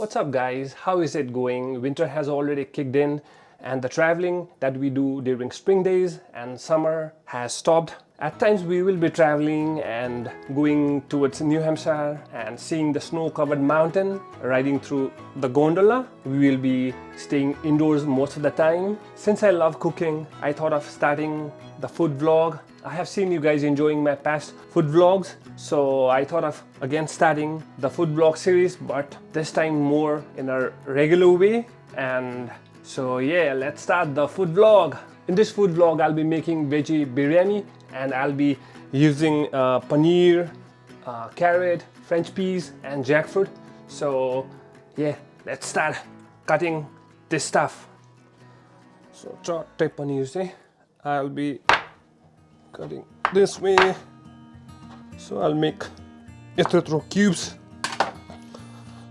What's up guys, how is it going? Winter has already kicked in and the traveling that we do during spring days and summer has stopped. At times we will be traveling and going towards New Hampshire and seeing the snow-covered mountain, riding through the gondola. We will be staying indoors most of the time. Since I love cooking, I thought of starting the food vlog. I have seen you guys enjoying my past food vlogs, so I thought of again starting the food vlog series, but this time more in a regular way. And so yeah, let's start the food vlog. In this food vlog, I'll be making veggie biryani and I'll be using paneer, carrot, French peas and jackfruit. So yeah, let's start cutting this stuff. So chop type paneer say I'll be cutting this way. So I'll make yatro cubes.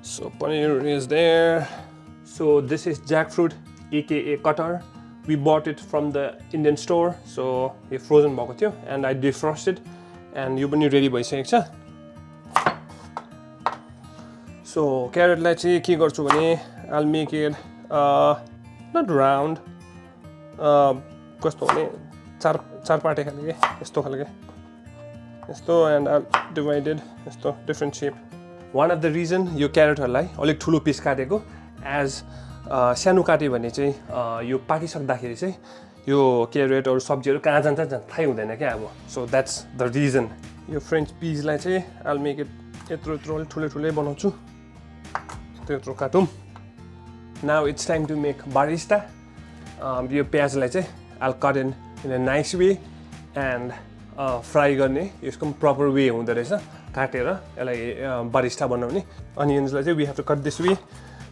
So paneer is there. So this is jackfruit aka cutter. We bought it from the Indian store. So यो frozen भएको थियो and I defrosted and यो पनि ready भइसकेको छ. So carrot लाई चाहिँ के गर्छु भने I'll make it not round, कस्तो भने चार पाटे खालके यस्तो खालके यस्तो, and I'll divide it यस्तो different shape. One of the reason यो क्यारेटहरुलाई अलिक ठुलो पिस काटेको, as सानो काट्यो भने चाहिँ यो पाकिसक्दाखेरि चाहिँ यो क्यारेट अरु सब्जीहरु कहाँ जान्छ थाहै हुँदैन के अब. So that's the reason. यो फ्रेन्च पीज लाई चाहिँ I'll make it यत्रो ठुले बनाउँछु. त्यत्रो काटौं. Now it's time to make barista. यो प्याजलाई चाहिँ I'll cut in a nice way and fry गर्ने यसको proper way हुँदै रहेछ काटेर यसलाई barista बनाउने. Onions लाई चाहिँ we have to cut this way.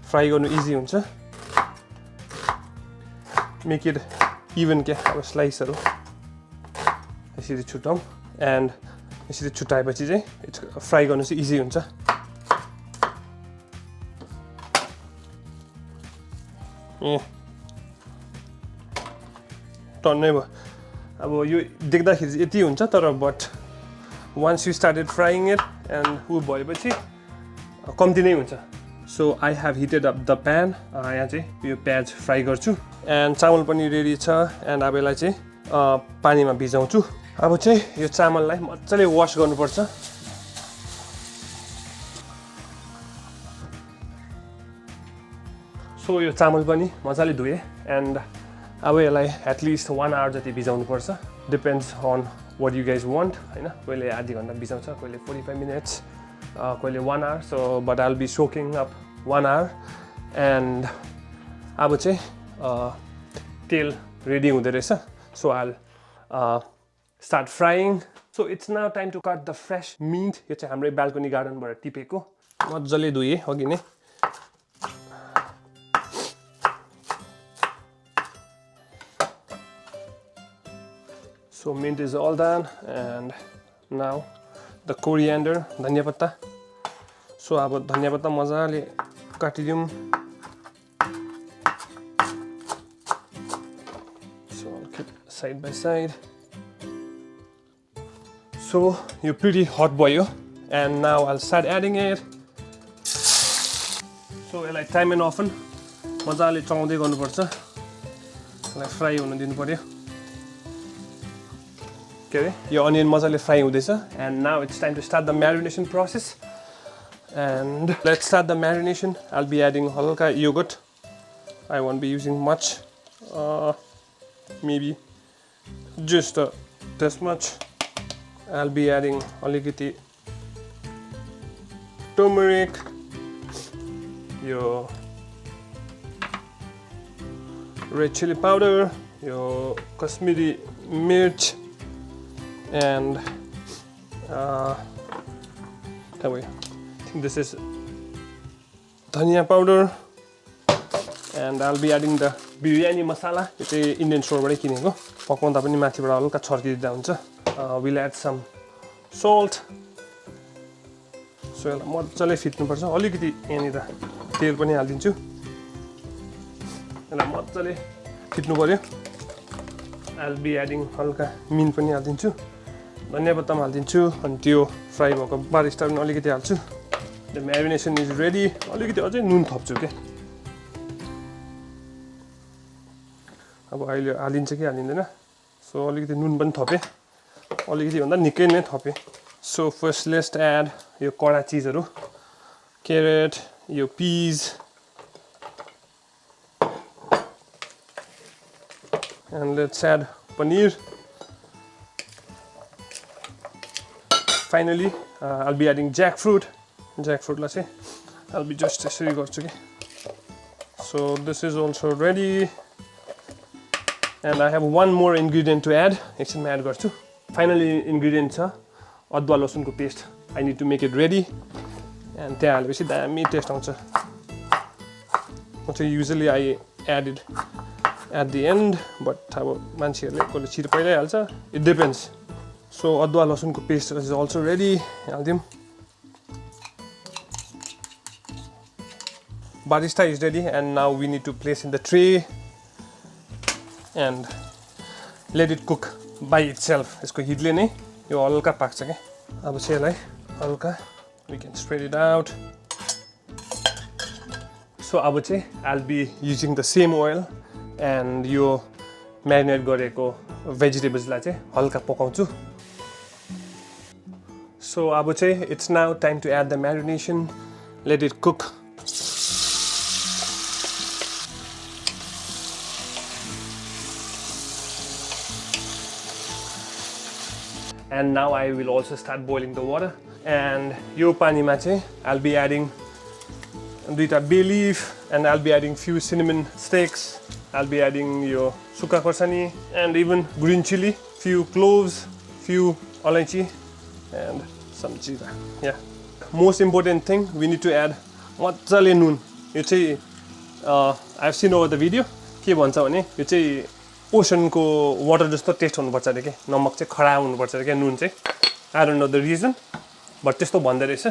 Fry गर्नु easy हुन्छ. Make it even के अब स्लाइसहरु यसरी छुटाउँ and यसरी छुटाएपछि चाहिँ फ्राई गर्नु चाहिँ इजी हुन्छ. टन्नै भयो. अब यो देख्दाखेरि चाहिँ यति हुन्छ तर but once you started frying it and उ भएपछि कम्ती नै हुन्छ. So I have heated up the pan. यहाँ चाहिँ यो प्याज फ्राई गर्छु and चामल पनि रेडी छ and अब यसलाई चाहिँ पानीमा भिजाउँछु. अब चाहिँ यो चामललाई मज्जाले वाश गर्नुपर्छ. So यो चामल पनि मज्जाले धुए and अब यसलाई at least 1 hour जति भिजाउनु पर्छ. Depends on what you guys want, हैन. कहिले आधी घण्टा भिजाउँछ, कहिले 45 minutes, कहिले 1 hour. So but I'll be soaking up 1 hour and अब चाहिँ तेल रेडी हुँदै रहेछ. So I'll start frying. So it's now time to cut the fresh meat. यो चाहिँ हाम्रो बाल्कनी गार्डनबाट टिपेको. मज्जाले धुए अघि नै. So mint is all done and now the coriander, धनिया पत्ता. So अब धनिया पत्ता मजाले काटिदिउँ. So I'll keep side by side. So you're pretty hot boil and now I'll start adding it. So यसलाई time and often मजाले चलाउँदै गर्नुपर्छ. यसलाई फ्राई हुन दिनु पर्यो. Okay, your onion मजाले फ्राई हुँदैछ and now it's time to start the marination process. And let's start the marination. I'll be adding halka yogurt. I won't be using much. Maybe just this much. I'll be adding aligiti turmeric, your red chili powder, your Kashmiri mirch, and I think this is dhania powder. And I'll be adding the biryani masala. It's a Indian store बाट किनेको. पकाउँदा पनि माथिबाट हल्का छर्किदिँदा हुन्छ. We'll add some salt. So यसलाई मज्जाले फिट्नु पर्छ. अलिकति यहाँनिर तेल पनि हाल्दिन्छु. यसलाई मज्जाले फिट्नु पर्यो. I'll be adding हल्का mint पनि हाल्दिन्छु. धनिया पत्ता पनि हाल्दिन्छु अनि त्यो फ्राई भएको बारिस्टा पनि अलिकति हाल्छु. The marination is ready. अलिकति अझै नुन थप्छु के अब अहिले हालिन्छ कि हालिँदैन सो अलिकति नुन पनि थपे अलिकति भन्दा निकै नै थपे सो फर्स्ट लेट्स एड यो कडा चीजहरु carrot यो peas and let's add paneer. Finally I'll be adding jackfruit लाई चाहिँ I'll be just यसरी गर्छु के so this is also ready and I have one more ingredient to add एकछिनमा add गर्छु finally ingredient छ अदुवा लसुनको paste I need to make it ready and त्यहाँ हालेपछि दामी टेस्ट आउँछ म चाहिँ usually I add it at the end but अब मान्छेहरुले कसले छिटो पहिल्यै हाल्छ it depends so अदुवा लसुनको paste is also ready हाल्दिम barista is ready and now we need to place in the tray and let it cook by itself यसको हिटले नै यो हल्का पाक्छ के अब चाहिँ यसलाई हल्का we can spread it out so अब चाहिँ I'll be using the same oil and यो marinate गरेको vegetables लाई चाहिँ हल्का पकाउँछु so अब चाहिँ it's now time to add the marination let it cook and now I will also start boiling the water and यो पानीमा चाहिँ I'll be adding दुईटा bay leaf and I'll be adding few cinnamon sticks I'll be adding यो सुक्खा खोर्सानी and even green chili few cloves few अलैँची and some jeera yeah most important thing we need to add मज्जाले नुन यो चाहिँ I've seen over the video के भन्छ भने यो चाहिँ ओशनको वाटर जस्तो टेस्ट हुनुपर्छ रे के नमक चाहिँ खडा हुनुपर्छ रे के नुन चाहिँ I don't know the reason but त्यस्तो भन्दै रहेछ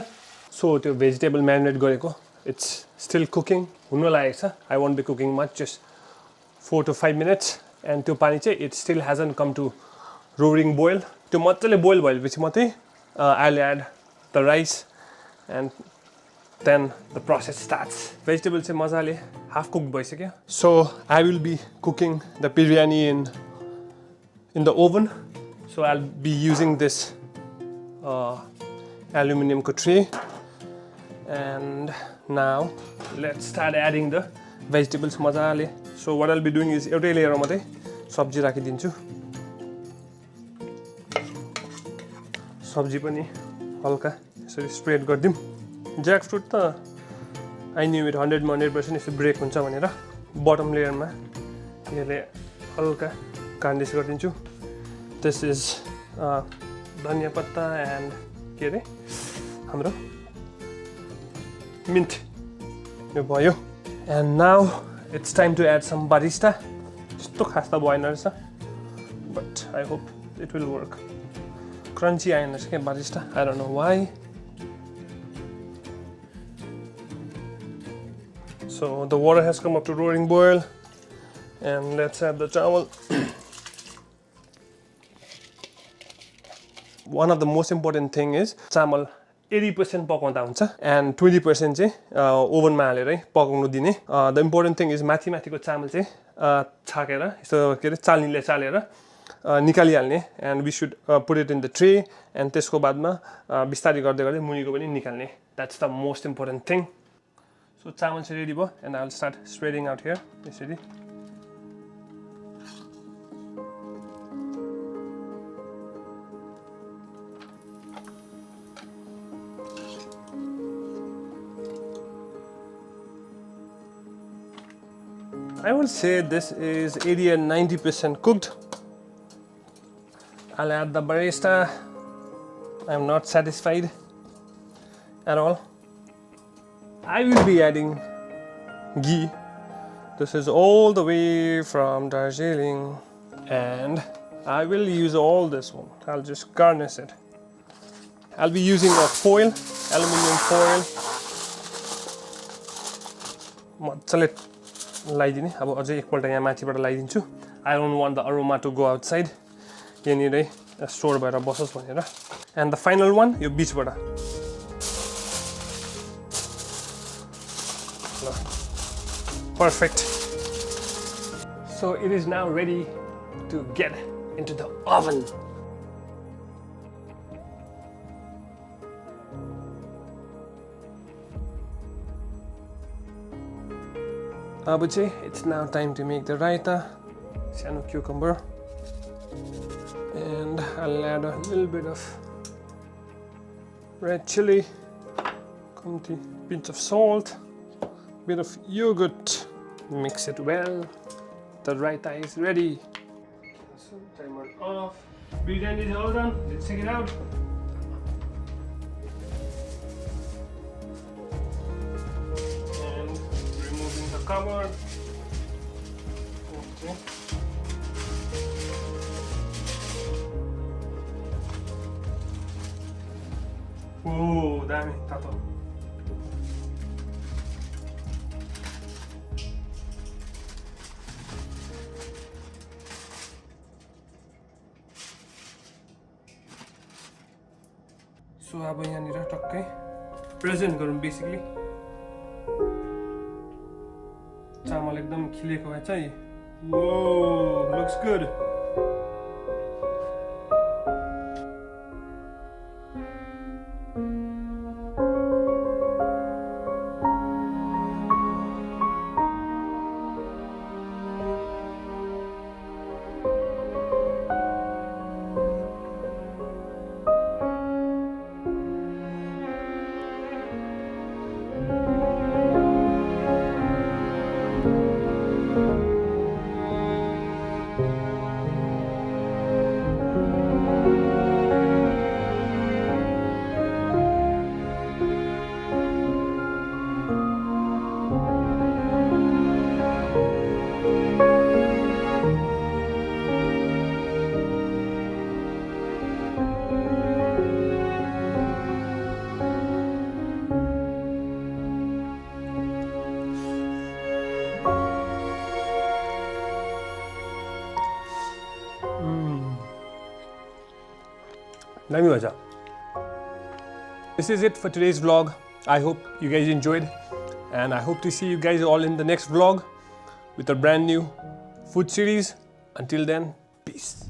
so त्यो vegetable marinate गरेको it's still cooking हुन लागेको छ I won't be cooking much just 4 to 5 minutes and त्यो पानी चाहिँ it still hasn't come to roaring boil त्यो मज्जाले boil भएपछि मात्रै I'll add the rice and then the process starts vegetable चाहिँ मजाले half cooked भइसक्यो so I will be cooking the biryani in the oven so I'll be using this aluminum tray and now let's start adding the vegetables मजाले so what I'll be doing is एउटै लेयरमा मात्रै सब्जी राखिदिन्छु सब्जी पनि हल्का यसरी स्प्रेड गर्दिम jackfruit त I knew it 100% यसो ब्रेक हुन्छ भनेर बटम लेयरमा यसले हल्का गार्निश गरिदिन्छु this is धनिया पत्ता and के रे हाम्रो mint यो भयो and now it's time to add some barista त्यस्तो खास त भएन रहेछ but I hope it will work crunchy आएन रहेछ के barista I don't know why so the water has come up to roaring boil and let's add the chawal one of the most important thing is चामल 80% पकाउँदा हुन्छ and 20% चाहिँ ओभनमा हालेर पकाउनु दिने the important thing is माथि माथिको चामल चाहिँ छाकेर यसो के रे चालनीले चालेर निकालिहाल्ने and we should put it in the tray and त्यसको बादमा बिस्तारै गर्दै गर्दै मुनिको पनि निकाल्ने that's the most important thing so चामल चाहिँ रेडी भयो and I'll start spreading out here यसरी I would say this is 80 and 90% cooked. I'll add the barista. I'm not satisfied at all. I will be adding ghee. This is all the way from Darjeeling. And I will use all this one. I'll just garnish it. I'll be using a foil, aluminum foil. मज्जाले लाइदिने अब अझै एकपल्ट यहाँ माथिबाट लाइदिन्छु I don't want the aroma to go outside यहाँनिरै store भएर बसोस् भनेर and the final one यो बीचबाट Perfect. So it is now ready to get into the oven. Abuche, it's now time to make the raita. Sano cucumber. And I'll add a little bit of red chili, pinch of salt, bit of yogurt. Mix it well. The raita is ready. So timer off. Biryani is all done. Let's check it out. And removing the cover. Okay. Oh, dami, tato. So अब यहाँनिर टक्कै present गरौँ basically चामल एकदम खिलेको भएछ है Whoa, looks good. This is it for today's vlog. I hope you guys enjoyed, and I hope to see you guys all in the next vlog with a brand new food series. Until then, peace.